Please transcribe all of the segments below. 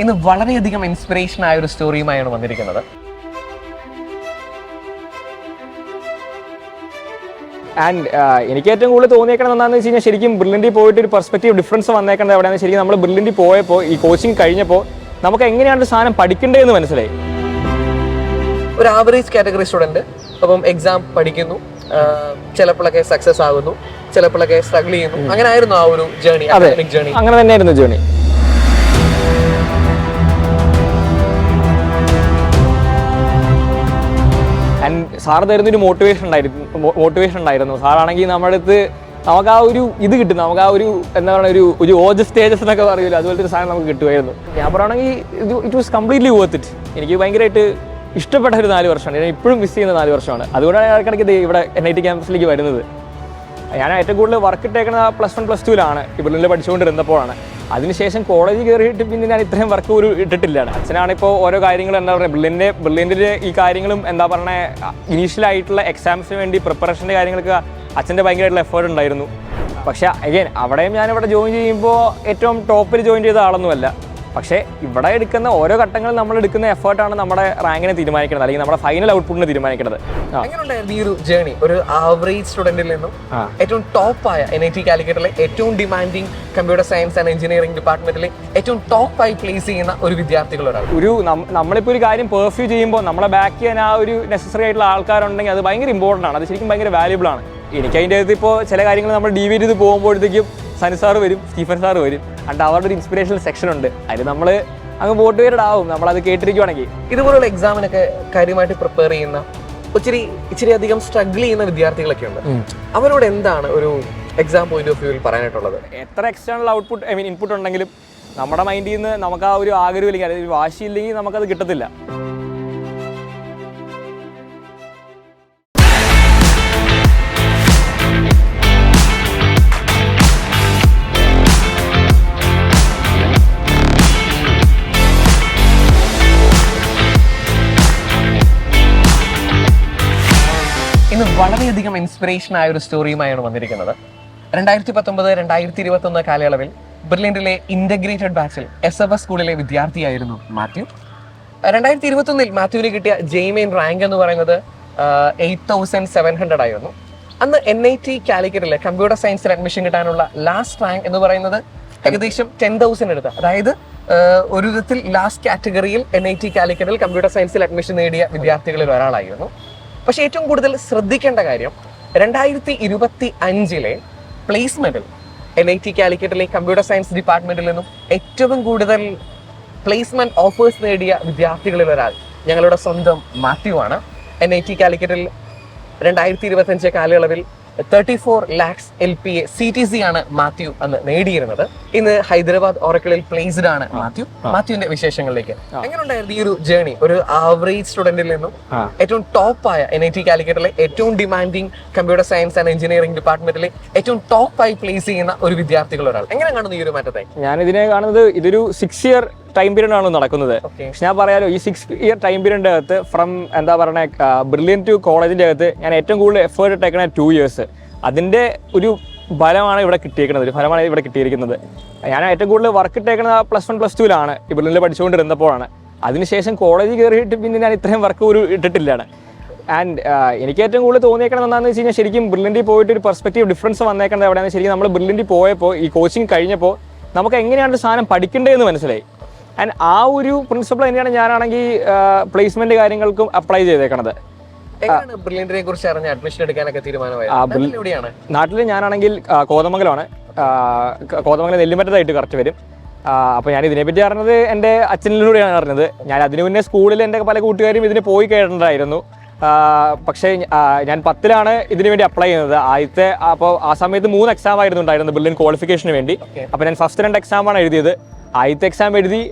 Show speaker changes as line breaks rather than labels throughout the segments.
ഇന്ന് വളരെയധികം ഇൻസ്പിറേഷൻ ആയ ഒരു സ്റ്റോറിയുമായാണ് വന്നിരിക്കുന്നത്.
ആൻഡ് എനിക്ക് ഏറ്റവും കൂടുതൽ തോന്നിയേക്കണം എന്താണെന്ന് വെച്ച് കഴിഞ്ഞാൽ ശരിക്കും ബ്രില്യൻറ്റിൽ പോയിട്ട് ഒരു പെർസ്പെക്റ്റീവ് ഡിഫറൻസ് വന്നേക്കുന്നത് എവിടെയാണെന്ന് ശരിക്കും നമ്മൾ ബ്രില്യൻറ്റിൽ പോയപ്പോൾ ഈ കോച്ചിങ് കഴിഞ്ഞപ്പോൾ നമുക്ക് എങ്ങനെയാണ് ഒരു സാധനം പഠിക്കേണ്ടതെന്ന് മനസ്സിലായി.
ഒരു ആവറേജ് കാറ്റഗറി സ്റ്റുഡൻറ്റ് അപ്പം എക്സാം പഠിക്കുന്നു, ചിലപ്പോഴൊക്കെ സക്സസ് ആകുന്നു, ചിലപ്പോഴൊക്കെ സ്ട്രഗിൾ ചെയ്യുന്നു. അങ്ങനെ ആയിരുന്നു ആ ഒരു ജേണി, അക്കാഡമിക് ജേണി.
അങ്ങനെ തന്നെയായിരുന്നു ജേണി. ആൻഡ് സാറ് തരുന്നൊരു മോട്ടിവേഷൻ ഉണ്ടായിരുന്നു. സാറാണെങ്കിൽ നമ്മുടെ അടുത്ത് നമുക്ക് ആ ഒരു ഇത് കിട്ടും, നമുക്ക് ആ ഒരു എന്താ പറയുക ഒരു ഓജസ് സ്റ്റേജസ് എന്നൊക്കെ പറയുമല്ലോ, അതുപോലത്തെ ഒരു സാധനം നമുക്ക് കിട്ടുമായിരുന്നു. ഞാൻ പറയുകയാണെങ്കിൽ it was completely worth it. എനിക്ക് ഭയങ്കരമായിട്ട് ഇഷ്ടപ്പെട്ട ഒരു 4 വർഷമാണ്. ഞാൻ ഇപ്പോഴും മിസ് ചെയ്യുന്ന 4 വർഷമാണ്. അതുകൊണ്ടാണ് ഇടയ്ക്കിടയ്ക്ക് ഇവിടെ NIT ക്യാമ്പസിലേക്ക് വരുന്നത്. ഞാൻ ഏറ്റവും കൂടുതൽ വർക്ക് ഇട്ടേക്കുന്നത് +1 +2 ബ്രില്യൻറ്റിൽ പഠിച്ചുകൊണ്ടിരുന്നപ്പോഴാണ്. അതിനുശേഷം കോളേജ് കയറിയിട്ട് പിന്നെ ഞാൻ ഇത്രയും വർക്ക് ഒരു ഇട്ടിട്ടില്ല. അച്ഛനാണിപ്പോൾ ഓരോ കാര്യങ്ങളും എന്താ പറയുക ബ്രില്യൻറ്റിൻ്റെ ഈ കാര്യങ്ങളും എന്താ പറയുക ഇനീഷ്യലായിട്ടുള്ള എക്സാംസിന് വേണ്ടി പ്രിപ്പറേഷൻ്റെ കാര്യങ്ങളൊക്കെ അച്ഛൻ്റെ ഭയങ്കരമായിട്ടുള്ള എഫേർട്ട് ഉണ്ടായിരുന്നു. പക്ഷേ അഗൈൻ അവിടെയും ഞാനിവിടെ ജോയിൻ ചെയ്യുമ്പോൾ ഏറ്റവും ടോപ്പിൽ ജോയിൻ ചെയ്ത ആളൊന്നുമല്ല. പക്ഷേ ഇവിടെ എടുക്കുന്ന ഓരോ ഘട്ടങ്ങളും നമ്മൾ എടുക്കുന്ന എഫേർട്ടാണ് നമ്മുടെ റാങ്കിനെ തീരുമാനിക്കുന്നത്, അല്ലെങ്കിൽ നമ്മുടെ ഫൈനൽ ഔട്ട്പുട്ടിനെ തീരുമാനിക്കുന്നത്.
ഈ ഒരു ജേണി ഒരു ആവറേജ് സ്റ്റുഡന്റിൽ നിന്നും ഏറ്റവും ടോപ്പായ NIT കാലിക്കറ്റിലെ ഏറ്റവും demanding computer science and engineering ഡിപ്പാർട്ട്മെന്റിലെ ഏറ്റവും ടോപ്പായി പ്ലേസ് ചെയ്യുന്ന ഒരു വിദ്യാർത്ഥികൾ ഒരാൾ.
നമ്മളിപ്പോൾ ഒരു കാര്യം പെർഫ്യൂ ചെയ്യുമ്പോൾ നമ്മളെ ബാക്ക് ചെയ്യാൻ ആ ഒരു നെസസറി ആയിട്ടുള്ള ആൾക്കാരുണ്ടെങ്കിൽ അത് ഭയങ്കര ഇമ്പോർട്ടൻ്റ് ആണ്. അത് ശരിക്കും ഭയങ്കര വാല്യുബിൾ ആണ്. എനിക്ക് അതിൻ്റെ അകത്ത് ഇപ്പോൾ ചില കാര്യങ്ങൾ നമ്മൾ ഡീവിയേറ്റ് ചെയ്ത് പോകുമ്പോഴത്തേക്കും സനി സാറ് വരും, സ്റ്റീഫൻ സാറ് വരും. അണ്ട് അവരുടെ ഒരു ഇൻസ്പിറേഷണൽ സെക്ഷൻ ഉണ്ട്. അതിൽ നമ്മൾ അങ്ങ് മോട്ടിവേറ്റഡ് ആവും നമ്മളത് കേട്ടിരിക്കുവാണെങ്കിൽ.
ഇതുപോലുള്ള എക്സാമിനൊക്കെ കാര്യമായിട്ട് പ്രിപ്പയർ ചെയ്യുന്ന ഇച്ചിരി അധികം സ്ട്രഗിൾ ചെയ്യുന്ന വിദ്യാർത്ഥികളൊക്കെ ഉണ്ട്. അവരോട് എന്താണ് ഒരു എക്സാം പോയിന്റ് ഓഫ് വ്യൂവിൽ പറയാനായിട്ടുള്ളത്?
എത്ര എക്സ്റ്റേണൽ ഇൻപുട്ട് ഉണ്ടെങ്കിലും നമ്മുടെ മൈൻഡിൽ നിന്ന് നമുക്ക് ആ ഒരു ആഗ്രഹം ഇല്ലെങ്കിൽ, അതായത് വാശിയില്ലെങ്കിൽ നമുക്കത് കിട്ടത്തില്ല.
ഇന്ന് വളരെയധികം ഇൻസ്പിറേഷൻ ആയ ഒരു സ്റ്റോറിയുമായാണ് വന്നിരിക്കുന്നത്. 2019-2021 കാലയളവിൽ ബ്രില്യൻറ്റിലെ ഇന്റഗ്രേറ്റഡ് ബാച്ചിൽ SFS സ്കൂളിലെ വിദ്യാർത്ഥിയായിരുന്നു മാത്യു. 2021 മാത്യുവിന് കിട്ടിയ ജെയിമെയിൻ റാങ്ക് എന്ന് പറയുന്നത് 8700 ആയിരുന്നു. അന്ന് NIT കാലിക്കറ്റിലെ കമ്പ്യൂട്ടർ സയൻസിൽ അഡ്മിഷൻ കിട്ടാനുള്ള ലാസ്റ്റ് റാങ്ക് എന്ന് പറയുന്നത് ഏകദേശം 10,000 എടുത്ത, അതായത് ഒരു വിധത്തിൽ ലാസ്റ്റ് കാറ്റഗറിയിൽ NIT കാലിക്കറ്റിൽ കമ്പ്യൂട്ടർ സയൻസിൽ അഡ്മിഷൻ നേടിയ വിദ്യാർത്ഥികളിൽ ഒരാളായിരുന്നു. പക്ഷെ ഏറ്റവും കൂടുതൽ ശ്രദ്ധിക്കേണ്ട കാര്യം 2025 പ്ലേസ്മെന്റിൽ NIT കാലിക്കറ്റിലെ കമ്പ്യൂട്ടർ സയൻസ് ഡിപ്പാർട്ട്മെന്റിൽ നിന്നും ഏറ്റവും കൂടുതൽ പ്ലേസ്മെന്റ് ഓഫേഴ്സ് നേടിയ വിദ്യാർത്ഥികളിൽ ഒരാൾ ഞങ്ങളുടെ സ്വന്തം മാത്യു ആണ്. NIT കാലിക്കറ്റിൽ 2025 കാലയളവിൽ 34 lakhs LPA CTC ആണ് മാത്യു അന്ന് നേടിയിരുന്നത്. ഇന്ന് ഹൈദരാബാദ് ഓറക്കിളിൽ പ്ലേസ്ഡ് ആണ് മാത്യു. മാത്യുവിന്റെ വിശേഷങ്ങളിലേക്ക് എങ്ങനെയുണ്ടായിരുന്നു ഈ ഒരു ജേണി? ഒരു ആവറേജ് സ്റ്റുഡന്റിൽ നിന്നും ഏറ്റവും ടോപ്പായ NIT കാലിക്കറ്റിലെ ഏറ്റവും demanding computer science and engineering ഡിപ്പാർട്ട്മെന്റിലെ ഏറ്റവും ടോപ്പായി പ്ലേസ് ചെയ്യുന്ന ഒരു വിദ്യാർത്ഥികൾ ഒരാൾ എങ്ങനെ കാണുന്നു ഈ ഒരു മാറ്റത്തെ?
ഞാൻ ഇതിനെ കാണുന്നത് ഇതൊരു 6 year ടൈം പീരീഡ് ആണ് നടക്കുന്നത്. പക്ഷെ ഞാൻ പറയാലോ, ഈ 6 year ടൈം പീരീഡിന്റെ അകത്ത് ഫ്രം എന്താ പറയുക ബ്രില്യൻ ടു കോളേജിന്റെ അകത്ത് ഞാൻ ഏറ്റവും കൂടുതൽ എഫേർട്ട് ഇട്ടേക്കണ 2 years. അതിന്റെ ഒരു ഫലമാണ് ഇവിടെ കിട്ടിയിരിക്കുന്നത്. ഞാൻ ഏറ്റവും കൂടുതൽ വർക്ക് ഇട്ടേക്കുന്നത് +1 +2 ബ്രില്യൻറ്റിൽ പഠിച്ചുകൊണ്ടിരുന്നപ്പോഴാണ്. അതിനുശേഷം കോളേജ് കയറിയിട്ട് പിന്നെ ഞാൻ ഇത്രയും വർക്ക് ഒരു ഇട്ടിട്ടില്ല. ആൻഡ് എനിക്ക് ഏറ്റവും കൂടുതൽ തോന്നിയേക്കണം എന്താണെന്ന് വെച്ച് കഴിഞ്ഞാൽ ശരിക്കും ബ്രില്യൻറ്റിൽ പോയിട്ട് ഒരു പെർസ്പെക്റ്റീവ് ഡിഫറൻസ് വന്നേക്കുന്നത് എവിടെയാണെന്ന് ശരിക്കും നമ്മൾ ബ്രില്യൻറ്റിൽ പോയപ്പോൾ ഈ കോച്ചിങ് കഴിഞ്ഞപ്പോൾ നമുക്ക് എങ്ങനെയാണ് ഒരു സാധനം പഠിക്കേണ്ടതെന്ന് മനസ്സിലായി. ആൻഡ് ആ ഒരു പ്രിൻസിപ്പിൾ തന്നെയാണ് ഞാനാണെങ്കിൽ പ്ലേസ്മെന്റ് കാര്യങ്ങൾക്കും അപ്ലൈ ചെയ്തേക്കണത്.
ബ്രില്യൻറ്റിനെ കുറിച്ച് അറിഞ്ഞ അഡ്മിഷൻ എടുക്കാനൊക്കെ
നാട്ടിൽ ഞാനാണെങ്കിൽ കോതമംഗലമാണ്. കോതമംഗലം നെല്ലിമറ്റത്തായിട്ട് കറക്റ്റ് വരും. അപ്പോൾ ഞാൻ ഇതിനെപ്പറ്റി അറിഞ്ഞത് എൻ്റെ അച്ഛനിലൂടെയാണ് അറിഞ്ഞത്. ഞാൻ അതിനു മുന്നേ സ്കൂളിൽ എൻ്റെ പല കൂട്ടുകാരും ഇതിന് പോയി കേട്ടിട്ടുണ്ടായിരുന്നു. പക്ഷേ ഞാൻ 10th ഇതിനു വേണ്ടി അപ്ലൈ ചെയ്യുന്നത്. അപ്പോൾ ആ സമയത്ത് 3 എക്സാം ആയിരുന്നു ഉണ്ടായിരുന്നത് ബ്രില്യൻ ക്വാളിഫിക്കേഷന് വേണ്ടി. അപ്പോൾ ഞാൻ ഫസ്റ്റ് 2 എക്സാമാണ് എഴുതിയത്. ആദ്യത്തെ എക്സാം എഴുതി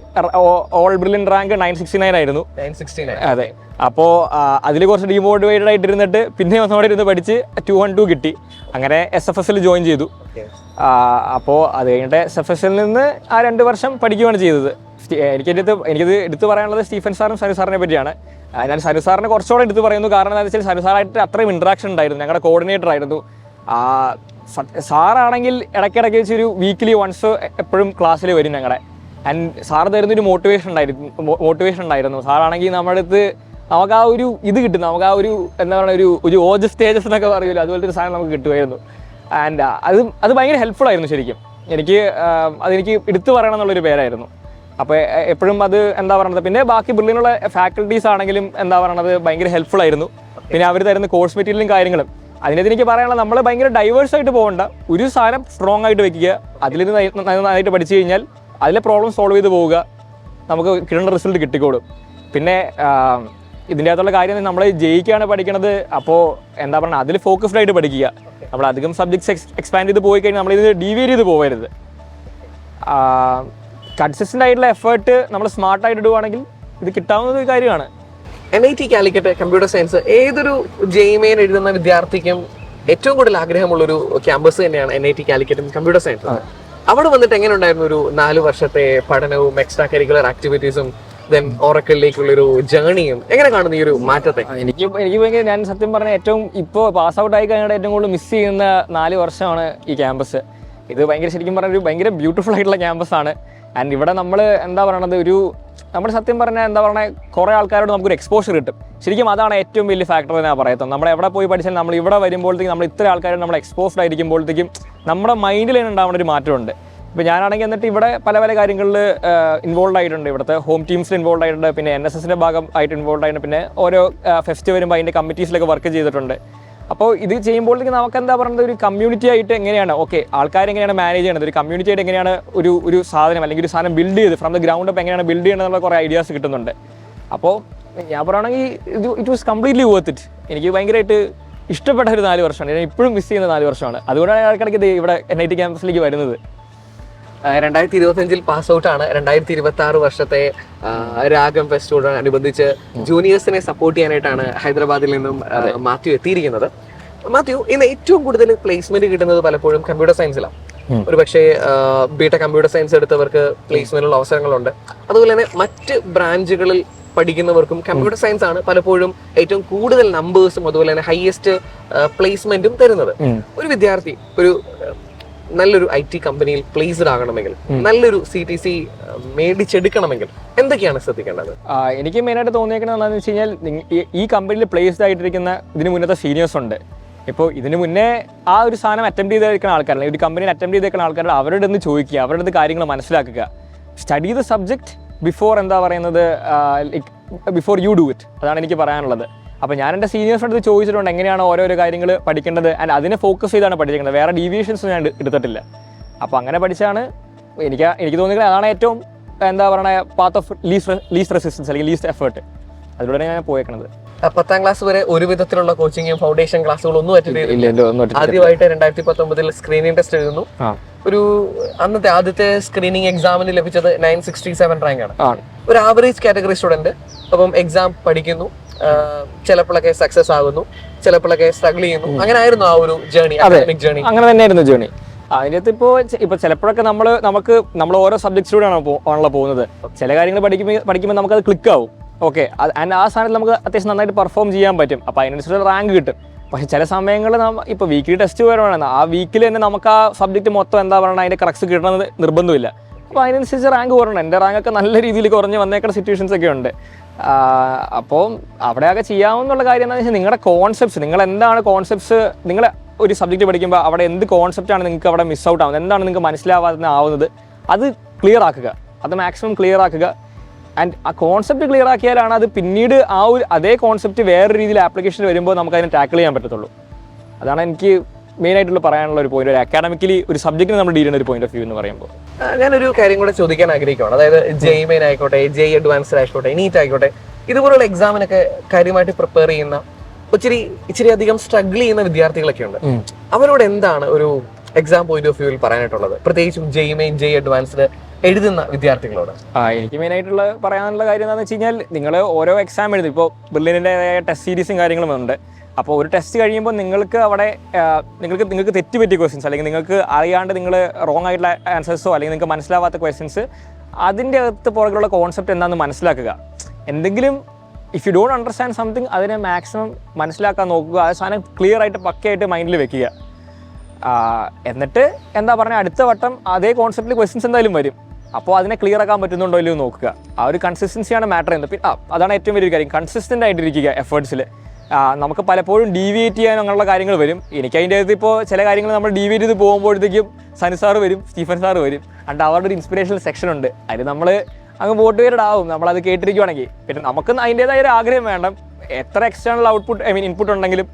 ഓൾ ബ്രില്യൻ റാങ്ക് 969 ആയിരുന്നു. അതെ. അപ്പോൾ അതിൽ കുറച്ച് ഡിമോട്ടിവേറ്റഡ് ആയിട്ടിരുന്നിട്ട് പിന്നെ ഒന്നോടെ ഇരുന്ന് പഠിച്ച് 212 കിട്ടി. അങ്ങനെ SFSൽ ജോയിൻ ചെയ്തു. അപ്പോൾ അത് കഴിഞ്ഞിട്ട് SFSൽ നിന്ന് ആ 2 വർഷം പഠിക്കുകയാണ് ചെയ്തത്. എനിക്കിത് എടുത്ത് പറയാനുള്ളത് സ്റ്റീഫൻ സാറും സനു സാറിനെ പറ്റിയാണ്. ഞാൻ സനു സാറിനെ കുറച്ചുകൂടെ എടുത്ത് പറയുന്നു. കാരണം എന്താണെന്ന് വെച്ചാൽ സനു സാറായിട്ട് അത്രയും ഇൻട്രാക്ഷൻ ഉണ്ടായിരുന്നു. ഞങ്ങളുടെ കോർഡിനേറ്റർ ആയിരുന്നു. സാറാണെങ്കിൽ ഇടയ്ക്കിടയ്ക്ക് വെച്ചൊരു വീക്കിലി വൺസ് എപ്പോഴും ക്ലാസ്സിൽ വരും ഞങ്ങളുടെ. ആൻഡ് സാർ തരുന്നൊരു മോട്ടിവേഷൻ ഉണ്ടായിരുന്നു. സാറാണെങ്കിൽ നമ്മുടെ അടുത്ത് നമുക്ക് ആ ഒരു ഇത് കിട്ടും, നമുക്ക് ആ ഒരു എന്താ പറയുക ഒരു ഓജ സ്റ്റേജസ് എന്നൊക്കെ പറയുമല്ലോ, അതുപോലത്തെ ഒരു സാധനം നമുക്ക് കിട്ടുമായിരുന്നു. ആൻഡ് അത് ഭയങ്കര ഹെൽപ്ഫുൾ ആയിരുന്നു ശരിക്കും. അതെനിക്ക് എടുത്തു പറയണം എന്നുള്ളൊരു പേരായിരുന്നു. അപ്പോൾ എപ്പോഴും അത് എന്താ പറയുന്നത്. പിന്നെ ബാക്കി ബിൽഡിങ്ങിലുള്ള ഫാക്കൽറ്റീസ് ആണെങ്കിലും എന്താ പറയുന്നത് ഭയങ്കര ഹെൽപ്ഫുൾ ആയിരുന്നു. പിന്നെ അവർ തരുന്ന കോഴ്സ് മെറ്റീരിയലും കാര്യങ്ങളും. അതിനകത്ത് എനിക്ക് പറയാനുള്ളത്, നമ്മൾ ഭയങ്കര ഡൈവേഴ്സായിട്ട് പോകേണ്ട, ഒരു സാധനം സ്ട്രോങ് ആയിട്ട് വെക്കുക, അതിലിരുന്ന് നന്നായിട്ട് പഠിച്ചു കഴിഞ്ഞാൽ അതിലെ പ്രോബ്ലം സോൾവ് ചെയ്ത് പോവുക, നമുക്ക് കിട്ടുന്ന റിസൾട്ട് കിട്ടിക്കോളും. പിന്നെ ഇതിൻ്റെ അകത്തുള്ള കാര്യം നമ്മൾ ജയിക്കാണ് പഠിക്കണത്. അപ്പോൾ എന്താ പറയുക, അതിൽ ഫോക്കസ്ഡ് ആയിട്ട് പഠിക്കുക. നമ്മൾ അധികം സബ്ജക്ട്സ് എക്സ്പാൻഡ് ചെയ്ത് പോയി കഴിഞ്ഞാൽ നമ്മളിത് ഡീവിയേറ്റ് ചെയ്ത് പോകരുത്. കൺസിസ്റ്റൻ്റ് ആയിട്ടുള്ള എഫേർട്ട് നമ്മൾ സ്മാർട്ടായിട്ട് ഇടുവാണെങ്കിൽ ഇത് കിട്ടാവുന്ന ഒരു കാര്യമാണ്.
NIT കാലിക്കറ്റ് കമ്പ്യൂട്ടർ സയൻസ് ഏതൊരു JEE എഴുതുന്ന വിദ്യാർത്ഥിക്കും ഏറ്റവും കൂടുതൽ ആഗ്രഹമുള്ളൊരു ക്യാമ്പസ് തന്നെയാണ് NIT കാലിക്കറ്റും കമ്പ്യൂട്ടർ സയൻസ്. അവിടെ വന്നിട്ട് എങ്ങനെ ഉണ്ടായിരുന്നു ഒരു 4 വർഷത്തെ പഠനവും എക്സ്ട്രാ കരിക്കുലർ ആക്ടിവിറ്റീസും ദെൻ ഓറക്കിളിലേക്കുള്ളൊരു ജേണിയും? എങ്ങനെ കാണുന്നു ഈ ഒരു മാറ്റത്തെ?
എനിക്ക് ഭയങ്കര, ഞാൻ സത്യം പറഞ്ഞാൽ ഏറ്റവും ഇപ്പോൾ പാസ് ഔട്ട് ആയി കഴിഞ്ഞാൽ ഏറ്റവും കൂടുതൽ മിസ് ചെയ്യുന്ന 4 വർഷമാണ് ഈ ക്യാമ്പസ്. ഇത് ഭയങ്കര ശരിക്കും പറഞ്ഞാൽ ഒരു ഭയങ്കര ബ്യൂട്ടിഫുൾ ആയിട്ടുള്ള ക്യാമ്പസാണ്. ആൻഡ് ഇവിടെ നമ്മൾ എന്താ പറയണത്, നമ്മൾ സത്യം പറഞ്ഞാൽ എന്താ പറയുക, കുറേ ആൾക്കാരോട് നമുക്കൊരു എക്സ്പോഷർ കിട്ടും. ശരിക്കും അതാണ് ഏറ്റവും വലിയ ഫാക്ടർ ഞാൻ പറയത്തും. നമ്മൾ എവിടെ പോയി പഠിച്ചാൽ നമ്മൾ ഇവിടെ വരുമ്പോഴത്തേക്കും നമ്മൾ ഇത്ര ആൾക്കാരോട് നമ്മൾ എക്സ്പോസ്ഡ് ആയിരിക്കുമ്പോഴത്തേക്കും നമ്മുടെ മൈൻഡിൽ തന്നെ ഉണ്ടാവുന്ന ഒരു മാറ്റമുണ്ട്. ഇപ്പോൾ ഞാനാണെങ്കിൽ എന്നിട്ട് ഇവിടെ പല കാര്യങ്ങളിൽ ഇൻവോൾവ് ആയിട്ടുണ്ട്. ഇവിടുത്തെ ഹോം ടീംസിൽ ഇൻവോൾവ് ആയിട്ടുണ്ട്, പിന്നെ NSSൻ്റെ ഭാഗമായിട്ട് ഇൻവോൾവ് ആയിട്ടുണ്ട്, പിന്നെ ഓരോ ഫെസ്റ്റ് വരുമ്പോൾ അതിൻ്റെ കമ്മിറ്റീസിലൊക്കെ വർക്ക് ചെയ്തിട്ടുണ്ട്. അപ്പോൾ ഇത് ചെയ്യുമ്പോഴത്തേക്ക് നമുക്ക് എന്താ പറയുന്നത്, ഒരു കമ്മ്യൂണിറ്റി ആയിട്ട് എങ്ങനെയാണ് ആൾക്കാരെങ്ങനെയാണ് മാനേജ് ചെയ്യണത്, ഒരു കമ്മ്യൂണിറ്റി ആയിട്ട് എങ്ങനെയാണ് ഒരു സാധനം അല്ലെങ്കിൽ ഒരു സാധനം ബിൽഡ് ചെയ്ത് ഫ്രം ദ ഗ്രൗണ്ട് അപ്പ് എങ്ങനെയാണ് ബിൽഡ് ചെയ്യണമെന്നുള്ള കുറേ ഐഡിയാസ് കിട്ടുന്നുണ്ട്. അപ്പോൾ ഞാൻ പറയുകയാണെങ്കിൽ it was completely worth it. എനിക്ക് ഭയങ്കരമായിട്ട് ഇഷ്ടപ്പെട്ട ഒരു 4 വർഷമാണ്. ഞാൻ ഇപ്പോഴും മിസ് ചെയ്യുന്ന 4 വർഷമാണ്. അതുകൊണ്ടാണ് ഇടയ്ക്കിടയ്ക്ക് ഇവിടെ NIT ക്യാമ്പസിലേക്ക് വരുന്നത്.
2025 പാസ് ഔട്ട് ആണ്. 2026 വർഷത്തെ രാഗം ഫെസ്റ്റോടനുബന്ധിച്ച് ജൂനിയേഴ്സിനെ സപ്പോർട്ട് ചെയ്യാനായിട്ടാണ് ഹൈദരാബാദിൽ നിന്നും മാത്യു എത്തിയിരിക്കുന്നത്. മാത്യു, ഇന്ന് ഏറ്റവും കൂടുതൽ പ്ലേസ്മെന്റ് കിട്ടുന്നത് പലപ്പോഴും കമ്പ്യൂട്ടർ സയൻസിലാണ്. ഒരു പക്ഷേ ബിടെക് കമ്പ്യൂട്ടർ സയൻസ് എടുത്തവർക്ക് പ്ലേസ്മെന്റിനുള്ള അവസരങ്ങളുണ്ട്. അതുപോലെ തന്നെ മറ്റ് ബ്രാഞ്ചുകളിൽ പഠിക്കുന്നവർക്കും കമ്പ്യൂട്ടർ സയൻസ് ആണ് പലപ്പോഴും ഏറ്റവും കൂടുതൽ നമ്പേഴ്സും അതുപോലെ തന്നെ ഹയസ്റ്റ് പ്ലേസ്മെന്റും തരുന്നത്. ഒരു വിദ്യാർത്ഥി നല്ലൊരു IT കമ്പനിയിൽ പ്ലേസ്ഡ് ആകണമെങ്കിൽ, നല്ലൊരു CTC മേടിച്ചെടുക്കണമെങ്കിൽ എന്തൊക്കെയാണ് ശ്രദ്ധിക്കേണ്ടത്?
എനിക്ക് മെയിനായിട്ട് തോന്നിയേക്കുന്നത് എന്താണെന്ന് വെച്ച് കഴിഞ്ഞാൽ, ഈ കമ്പനിയിൽ പ്ലേസ്ഡ് ആയിട്ടിരിക്കുന്ന ഇതിന് മുന്നത്തെ സീനിയേഴ്സ് ഉണ്ട്. ഇപ്പോൾ ഇതിന് മുന്നേ ആ ഒരു സാധനം അറ്റംപ്റ്റ് ചെയ്തേക്കുന്ന ആൾക്കാരല്ല, ഒരു കമ്പനിയിൽ അറ്റംപ്റ്റ് ചെയ്തേക്കുന്ന ആൾക്കാരുടെ അവരുടെ ഒന്ന് ചോദിക്കുക, അവരുടെ അടുത്ത് കാര്യങ്ങൾ മനസ്സിലാക്കുക. സ്റ്റഡി ദ സബ്ജക്ട് ബിഫോർ എന്താ പറയുന്നത്, ബിഫോർ യു ഡു ഇറ്റ്. അതാണ് എനിക്ക് പറയാനുള്ളത്. അപ്പോൾ ഞാൻ എൻ്റെ സീനിയേഴ്സിൻ്റെ അടുത്ത് ചോദിച്ചിട്ടുണ്ട് എങ്ങനെയാണ് ഓരോരോ കാര്യങ്ങൾ പഠിക്കേണ്ടത്, ആൻഡ് അതിനെ ഫോക്കസ് ചെയ്താണ് പഠിക്കുന്നത്. വേറെ ഡീവിയേഷൻസ് ഞാൻ എടുത്തിട്ടില്ല. അപ്പോൾ അങ്ങനെ പഠിച്ചാണ് എനിക്ക് തോന്നിയത് അതാണ് ഏറ്റവും എന്താ പറയുക പാത്ത് ഓഫ് ലീസ്റ്റ് റെസിസ്റ്റൻസ് അല്ലെങ്കിൽ ലീസ്റ്റ് എഫേർട്ട്. അതിലൂടെ ഞാൻ പോയേക്കണത്.
10ാം ക്ലാസ് വരെ ഒരു വിധത്തിലുള്ള കോച്ചിങ്ങും ഫൗണ്ടേഷൻ ക്ലാസ്സുകളും ഒന്നും അറ്റൻഡ് ചെയ്തില്ല. ആദ്യമായിട്ട് 2019 സ്ക്രീനിങ് ടെസ്റ്റ് എഴുതുന്നു. അന്നത്തെ ആദ്യത്തെ സ്ക്രീനിങ് എക്സാമിന് ലഭിച്ചത് 967 റാങ്ക് ആണ്. ഒരു ആവറേജ് കാറ്റഗറി സ്റ്റുഡന്റ്. അപ്പം എക്സാം പഠിക്കുന്നു, ചിലപ്പോഴൊക്കെ സക്സസ് ആകുന്നു, ചിലപ്പോഴൊക്കെ സ്ട്രഗിൾ ചെയ്യുന്നു. അങ്ങനെ ആയിരുന്നു ആ ഒരു ജേണി, അക്കാഡമിക് ജേണി.
അങ്ങനെ തന്നെയായിരുന്നു ജേണി. അതിനകത്ത് ഇപ്പോൾ ചിലപ്പോഴൊക്കെ നമ്മൾ ഓരോ സബ്ജക്ട്സിലൂടെയാണ് ആണല്ലോ പോകുന്നത്. ചില കാര്യങ്ങൾ പഠിക്കുമ്പോൾ നമുക്കത് ക്ലിക്ക് ആവും. ഓക്കെ, ആൻഡ് ആ സാധനത്തിൽ നമുക്ക് അത്യാവശ്യം നന്നായിട്ട് പെർഫോം ചെയ്യാൻ പറ്റും. അപ്പോൾ അതിനനുസരിച്ചുള്ള റാങ്ക് കിട്ടും. പക്ഷേ ചില സമയങ്ങളിൽ ഇപ്പോൾ വീക്കിലി ടെസ്റ്റ് വരുവാണ്, ആ വീക്കിൽ തന്നെ നമുക്ക് ആ സബ്ജക്റ്റ് മൊത്തം എന്താ പറയുക അതിൻ്റെ കറക്റ്റ് കിട്ടണമെന്ന് നിർബന്ധമില്ല. അപ്പോൾ അതിനനുസരിച്ച് റാങ്ക് കുറയണം. എൻ്റെ റാങ്കൊക്കെ നല്ല രീതിയിൽ കുറഞ്ഞ് വന്നേക്കുന്ന സിറ്റുവേഷൻസ് ഒക്കെ ഉണ്ട്. അപ്പോൾ അവിടെയൊക്കെ ചെയ്യാവുന്നുള്ള കാര്യം എന്താണെന്ന് വെച്ചാൽ, നിങ്ങളുടെ കോൺസെപ്റ്റ്സ്, നിങ്ങൾ എന്താണ് കോൺസെപ്റ്റ്സ്, നിങ്ങൾ ഒരു സബ്ജക്റ്റ് പഠിക്കുമ്പോൾ അവിടെ എന്ത് കോൺസെപ്റ്റാണ് നിങ്ങൾക്ക് അവിടെ മിസ് ഔട്ട് ആവുന്നത്, എന്താണ് നിങ്ങൾക്ക് മനസ്സിലാവാവുന്നത്, അത് ക്ലിയർ ആക്കുക. അത് മാക്സിമം ക്ലിയർ ആക്കുക. ആൻഡ് ആ കോൺസെപ്റ്റ് ക്ലിയർ ആക്കിയാലാണ് അത് പിന്നീട് അതേ കോൺസെപ്റ്റ് വേറെ രീതിയിൽ ആപ്ലിക്കേഷൻ വരുമ്പോൾ നമുക്ക് അതിനെ ടാക്കിൾ ചെയ്യാൻ പറ്റത്തുള്ളൂ. അതാണ് എനിക്ക് മെയിനായിട്ടുള്ള പറയാനുള്ള ഒരു പോയിന്റ്. ഒരു അക്കാഡമിക്കലി ഒരു സബ്ജക്റ്റിന് നമ്മൾ ഡീൽ ചെയ്യുന്ന ഒരു പോയിന്റ് ഓഫ് വ്യൂ എന്ന് പറയുമ്പോൾ
ഞാനൊരു കാര്യം കൂടെ ചോദിക്കാൻ ആഗ്രഹിക്കുകയാണ്. അതായത് JEE ആയിക്കോട്ടെ, JEE അഡ്വാൻസ്ഡ് ആയിക്കോട്ടെ, NEET ആയിക്കോട്ടെ, ഇതുപോലുള്ള എക്സാമിനൊക്കെ കാര്യമായിട്ട് പ്രിപ്പയർ ചെയ്യുന്ന ഇച്ചിരി അധികം സ്ട്രഗിൾ ചെയ്യുന്ന വിദ്യാർത്ഥികളൊക്കെ ഉണ്ട്. അവരോട് എന്താണ് ഒരു എക്സാം പോയിന്റ് ഓഫ് വ്യൂവിൽ പറയാനായിട്ടുള്ളത്, പ്രത്യേകിച്ചും JEE അഡ്വാൻസ്ഡ് എഴുതുന്ന വിദ്യാർത്ഥികളോട്?
എനിക്ക് മെയിനായിട്ടുള്ള പറയാനുള്ള കാര്യം എന്താണെന്ന് വെച്ച് കഴിഞ്ഞാൽ, നിങ്ങൾ ഓരോ എക്സാം എഴുതും. ഇപ്പോൾ ബിർലിൻ്റെ ടെസ്റ്റ് സീരീസും കാര്യങ്ങളും ഉണ്ട്. അപ്പോൾ ഒരു ടെസ്റ്റ് കഴിയുമ്പോൾ നിങ്ങൾക്ക് അവിടെ നിങ്ങൾക്ക് തെറ്റുപറ്റിയ ക്വസ്റ്റ്യൻസ്, അല്ലെങ്കിൽ നിങ്ങൾക്ക് അറിയാണ്ട് നിങ്ങൾ റോങ് ആയിട്ടുള്ള ആൻസേഴ്സോ അല്ലെങ്കിൽ നിങ്ങൾക്ക് മനസ്സിലാവാത്ത ക്വസ്റ്റ്യൻസ്, അതിൻ്റെ അകത്ത് പുറകിലുള്ള കോൺസെപ്റ്റ് എന്താണെന്ന് മനസ്സിലാക്കുക. എന്തെങ്കിലും if you don't understand something, അതിനെ മാക്സിമം മനസ്സിലാക്കാൻ നോക്കുക. ആ സാധനം ക്ലിയർ ആയിട്ട് പക്കയായിട്ട് മൈൻഡിൽ വെക്കുക. എന്നിട്ട് എന്താ പറഞ്ഞാൽ അടുത്ത വട്ടം അതേ കോൺസെപ്റ്റിൽ ക്വസ്റ്റ്യൻസ് എന്തായാലും വരും. അപ്പോൾ അതിനെ ക്ലിയർ ആക്കാൻ പറ്റുന്നുണ്ടോ ഇല്ലയോ നോക്കുക. ആ ഒരു കൺസിസ്റ്റൻസിയാണ് മാറ്റർ ചെയ്യുന്നത്. പിന്നെ അതാണ് ഏറ്റവും വലിയൊരു കാര്യം, കൺസിസ്റ്റൻ്റ് ആയിട്ടിരിക്കുക എഫേർട്സിൽ. നമുക്ക് പലപ്പോഴും ഡീവിയേറ്റ് ചെയ്യാൻ അങ്ങനെയുള്ള കാര്യങ്ങൾ വരും. എനിക്ക് അതിൻ്റെ അകത്ത് ഇപ്പോൾ ചില കാര്യങ്ങൾ നമ്മൾ ഡീവിയേറ്റ് ചെയ്ത് പോകുമ്പോഴത്തേക്കും സനി സാറ് വരും, സ്റ്റീഫൻ സാറ് വരും, അണ്ട് അവരുടെ ഒരു ഇൻസ്പിറേഷണൽ സെക്ഷൻ ഉണ്ട്. അതിൽ നമ്മൾ അങ്ങ് മോട്ടിവേറ്റഡ് ആവും നമ്മളത് കേട്ടിരിക്കുവാണെങ്കിൽ. പിന്നെ നമുക്ക് അതിൻ്റേതായ ഒരു ആഗ്രഹം വേണം. എത്ര എക്സ്റ്റേണൽ ഔട്ട്പുട്ട് ഇൻപുട്ട് ഉണ്ടെങ്കിലും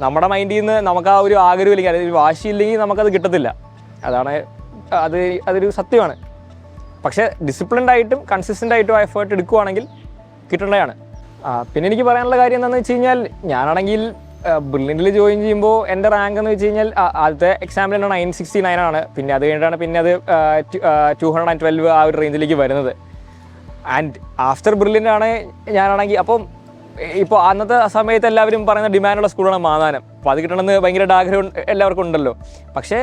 നമ്മുടെ മൈൻഡിൽ നിന്ന് നമുക്ക് ആ ഒരു ആഗ്രഹം ഇല്ലെങ്കിൽ, അതായത് വാശിയില്ലെങ്കിൽ നമുക്കത് കിട്ടത്തില്ല. അതൊരു സത്യമാണ്. പക്ഷേ ഡിസിപ്ലിൻഡ് ആയിട്ടും കൺസിസ്റ്റൻ്റ് ആയിട്ടും ആ എഫേർട്ട് എടുക്കുവാണെങ്കിൽ കിട്ടേണ്ടതാണ്. പിന്നെ എനിക്ക് പറയാനുള്ള കാര്യം എന്താണെന്ന് വെച്ച് കഴിഞ്ഞാൽ, ഞാനാണെങ്കിൽ ബ്രില്യൻറ്റിൽ ജോയിൻ ചെയ്യുമ്പോൾ എൻ്റെ റാങ്ക് എന്ന് വെച്ച് കഴിഞ്ഞാൽ ആദ്യത്തെ എക്സാമിൽ 969 ആണ്. പിന്നെ അത് കഴിഞ്ഞിട്ടാണ് പിന്നെ അത് 212 ആ ഒരു റേഞ്ചിലേക്ക് വരുന്നത്. ആൻഡ് ആഫ്റ്റർ ബ്രില്യൻ്റാണ് ഞാനാണെങ്കിൽ, അപ്പം ഇപ്പോൾ അന്നത്തെ സമയത്ത് എല്ലാവരും പറയുന്ന ഡിമാൻഡുള്ള സ്കൂളാണ് മാന്നാനം. അപ്പോൾ അത് കിട്ടണമെന്ന് ഭയങ്കരമായിട്ട് ആഗ്രഹം എല്ലാവർക്കും ഉണ്ടല്ലോ. പക്ഷേ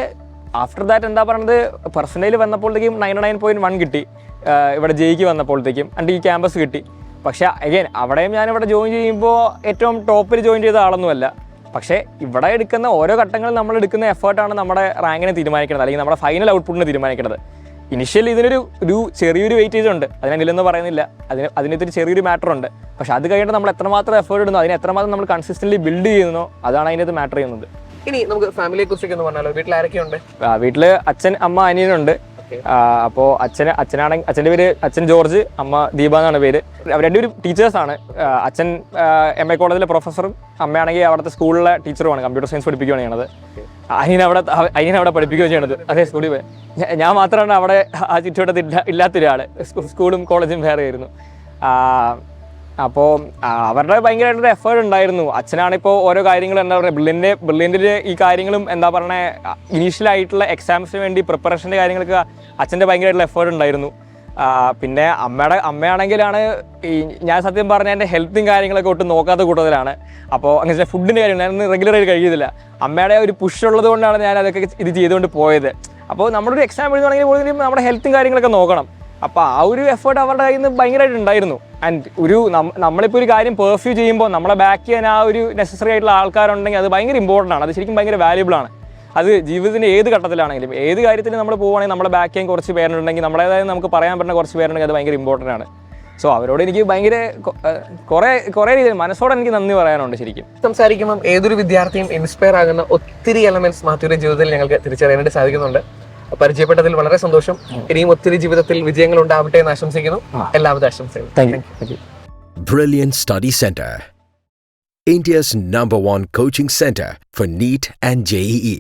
ആഫ്റ്റർ ദാറ്റ് എന്താ പറയുന്നത്, പെർസെൻറ്റേജ് വന്നപ്പോഴത്തേക്കും 99.1 കിട്ടി ഇവിടെ ജെയ്ക്ക് വന്നപ്പോഴത്തേക്കും, ആൻഡ് ഈ ക്യാമ്പസ് കിട്ടി. പക്ഷേ അഗൈൻ അവിടെയും ഞാനിവിടെ ജോയിൻ ചെയ്യുമ്പോൾ ഏറ്റവും ടോപ്പിൽ ജോയിൻ ചെയ്ത ആളൊന്നുമല്ല. പക്ഷേ ഇവിടെ എടുക്കുന്ന ഓരോ ഘട്ടങ്ങളിൽ നമ്മൾ എടുക്കുന്ന എഫേർട്ടാണ് നമ്മുടെ റാങ്കിനെ തീരുമാനിക്കുന്നത്, അല്ലെങ്കിൽ നമ്മുടെ ഫൈനൽ ഔട്ട്പുട്ടിനെ തീരുമാനിക്കുന്നത്. ഇനിഷ്യലി ഇതിനൊരു ചെറിയൊരു വെയിറ്റേജ് ഉണ്ട്, അതിനെങ്കിലൊന്നും പറയുന്നില്ല, അതിനകത്തൊരു ചെറിയൊരു മാറ്റർ ഉണ്ട്. പക്ഷെ അത് കഴിഞ്ഞിട്ട് നമ്മൾ എത്രമാത്രം എഫേർട്ട് ഇടുന്നു, അതിന് എത്രമാത്രം നമ്മൾ കൺസിസ്റ്റൻ്റ്ലി ബിൽഡ് ചെയ്യുന്നോ അതാണ് അതിനകത്ത് മാറ്റർ ചെയ്യുന്നത്.
ഇനി നമുക്ക് ഫാമിലിയെ കുറിച്ചൊക്കെ ഒന്ന് പറഞ്ഞാലോ. വീട്ടിൽ ആരൊക്കെയുണ്ട്?
വീട്ടിൽ അച്ഛൻ, അമ്മ, അനിയനുണ്ട്. അപ്പോൾ അച്ഛൻ്റെ പേര് അച്ഛൻ ജോർജ്, അമ്മ ദീപ എന്നാണ് പേര്. അവർ രണ്ടുപേരും ടീച്ചേഴ്സാണ്. അച്ഛൻ MA കോളേജിലെ പ്രൊഫസറും അമ്മയാണെങ്കിൽ അവിടുത്തെ സ്കൂളിലെ ടീച്ചറുമാണ്, കമ്പ്യൂട്ടർ സയൻസ് പഠിപ്പിക്കുകയാണ് ചെയ്യണത്. അനിയനവിടെ പഠിപ്പിക്കുകയും ചെയ്യണത് അതേ സ്കൂളിൽ പോയി. ഞാൻ മാത്രമാണ് അവിടെ ആ ചുറ്റുവട്ടത്തിൽ ഇല്ലാത്തൊരാൾ. സ്കൂളും കോളേജും വേറെ ആയിരുന്നു. അപ്പോൾ അവരുടെ ഭയങ്കരമായിട്ടൊരു എഫേർട്ട് ഉണ്ടായിരുന്നു. അച്ഛനാണിപ്പോൾ ഓരോ കാര്യങ്ങളും എന്താ പറയുക, ബ്രില്യൻറ്റിൻ്റെ ഈ കാര്യങ്ങളും എന്താ പറയുക, ഇനീഷ്യലായിട്ടുള്ള എക്സാംസിന് വേണ്ടി പ്രിപ്പറേഷൻ്റെ കാര്യങ്ങളൊക്കെ അച്ഛൻ്റെ ഭയങ്കരമായിട്ടുള്ള എഫേർട്ട് ഉണ്ടായിരുന്നു. പിന്നെ അമ്മയാണെങ്കിലാണ് ഞാൻ സത്യം പറഞ്ഞാൽ എൻ്റെ ഹെൽത്തും കാര്യങ്ങളൊക്കെ ഒട്ടും നോക്കാത്ത കൂട്ടത്തിലാണ്. അപ്പോൾ അങ്ങനെ ഫുഡിൻ്റെ കാര്യം ഞാനൊന്നും റെഗുലറായിട്ട് കഴിക്കുന്നില്ല. അമ്മയുടെ ഒരു പുഷ് ഉള്ളത് കൊണ്ടാണ് ഞാൻ അതൊക്കെ ഇത് ചെയ്തുകൊണ്ട് പോയത്. അപ്പോൾ നമ്മളൊരു എക്സാം എഴുതുകയാണെങ്കിൽ പോലും നമ്മുടെ ഹെൽത്തും കാര്യങ്ങളൊക്കെ നോക്കണം. അപ്പോൾ ആ ഒരു എഫേർട്ട് അവരുടെ കയ്യിൽ നിന്ന് ഭയങ്കരമായിട്ട് ഉണ്ടായിരുന്നു. ആൻഡ് നമ്മളിപ്പോൾ ഒരു കാര്യം പെർഫ്യൂ ചെയ്യുമ്പോൾ നമ്മളെ ബാക്ക് ചെയ്യാൻ ആ ഒരു നെസസറി ആയിട്ടുള്ള ആൾക്കാരുണ്ടെങ്കിൽ അത് ഭയങ്കര ഇമ്പോർട്ടൻ്റ് ആണ്. അത് ശരിക്കും ഭയങ്കര വാല്യുബിൾ ആണ്. അത് ജീവിതത്തിൻ്റെ ഏത് ഘട്ടത്തിലാണെങ്കിലും ഏത് കാര്യത്തിലും നമ്മൾ പോവുകയാണെങ്കിൽ നമ്മളെ ബാക്ക് ചെയ്യാൻ കുറച്ച് പേരുണ്ടെങ്കിൽ, നമ്മളേതായ നമുക്ക് പറയാൻ പറ്റുന്ന കുറച്ച് പേരുണ്ടെങ്കിൽ അത് ഭയങ്കര ഇമ്പോർട്ടൻ്റ് ആണ്. സോ അവരോട് എനിക്ക് ഭയങ്കര കുറേ രീതിയിൽ മനസ്സോടെ എനിക്ക് നന്ദി പറയാനുണ്ട്. ശരിക്കും
സംസാരിക്കുമ്പോൾ ഏതൊരു വിദ്യാർത്ഥിയും ഇൻസ്പയർ ആകുന്ന ഒത്തിരി എലമെന്റ്സ് മാത്യുവിന്റെ ജീവിതത്തിൽ ഞങ്ങൾക്ക് തിരിച്ചറിയാനായിട്ട് സാധിക്കുന്നുണ്ട്. പരിചയപ്പെട്ടതിൽ വളരെ സന്തോഷം. ഇനിയും ഒത്തിരി ജീവിതത്തിൽ വിജയങ്ങൾ ഉണ്ടാവട്ടെ എന്ന് ആശംസിക്കുന്നു. എല്ലാവിധ ആശംസകളും.
Thank you.
Brilliant Study Center, India's #1 coaching center for NEET and JEE.